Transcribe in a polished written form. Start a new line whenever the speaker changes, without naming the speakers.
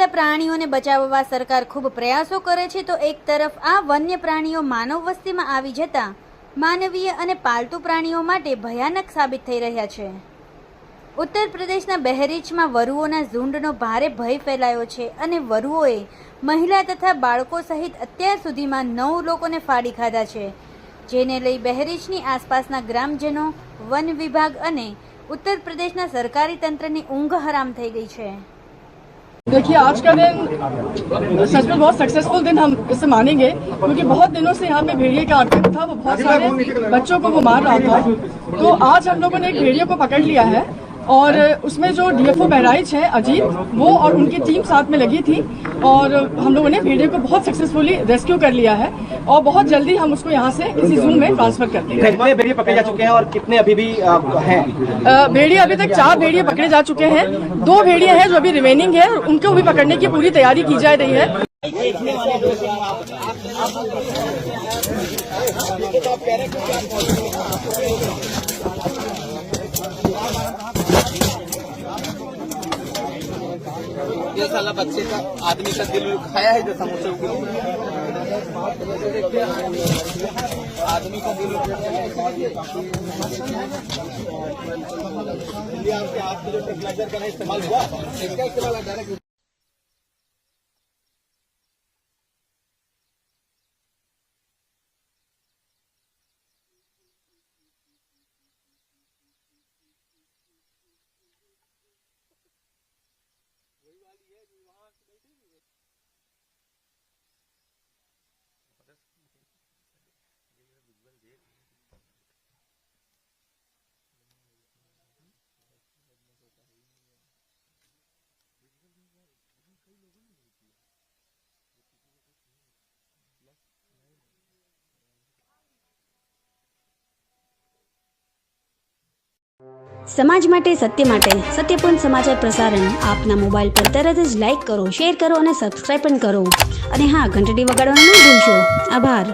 રહેતા પ્રાણીઓને બચાવવા સરકાર ખૂબ પ્રયાસો કરે છે, તો એક તરફ આ વન્ય પ્રાણીઓ માનવ વસ્તીમાં આવી જતા માનવીય અને પાલતુ પ્રાણીઓ માટે ભયાનક સાબિત થઈ રહ્યા છે। ઉત્તર પ્રદેશના બહેરીચમાં વરુઓના ઝુંડનો ભારે ભય ફેલાયો છે અને વરુઓએ મહિલા તથા બાળકો સહિત અત્યાર સુધીમાં 9 લોકોને ફાડી ખાધા છે, જેને લઈ બહેરીચની આસપાસના ग्रामजनों, वन विभाग અને उत्तर प्रदेशना सरकारी तंत्रनी ऊँघ हराम થઈ ગઈ છે।
देखिए, आज का दिन सच में बहुत सक्सेसफुल दिन हम इसे मानेंगे, क्योंकि बहुत दिनों से यहाँ पे भेड़िए का आतंक था। वो बहुत सारे बच्चों को वो मार रहा था। तो आज हम लोगों ने एक भेड़िए को पकड़ लिया है और उसमें जो डीएफओ बहराइच है अजीत, वो और उनकी टीम साथ में लगी थी और हम लोगों ने भेड़िए को बहुत सक्सेसफुली रेस्क्यू कर लिया है और बहुत जल्दी हम उसको यहाँ से किसी जू में ट्रांसफर कर देंगे।
कितने भेड़िए पकड़े जा चुके हैं और कितने अभी भी हैं?
भेड़िए अभी तक 4 भेड़िए पकड़े जा चुके हैं, 2 भेड़िए हैं जो अभी रिमेनिंग है, उनको भी पकड़ने की पूरी तैयारी की जा रही है।
ये साला बच्चे का आदमी का दिल खाया है जो समोसे आदमी का दिल आपके जो फर्टिलाइजर का इस्तेमाल हुआ, इसका इस्तेमाल डायरेक्ट
समाज માટે સત્ય માટે સત્યપૂર્ણ સમાચાર પ્રસારણ આપના મોબાઈલ પર તરત જ લાઈક કરો, શેર કરો અને સબસ્ક્રાઇબ પણ કરો અને હા, ઘંટડી વગાડવાનું ન ભૂલશો। આભાર।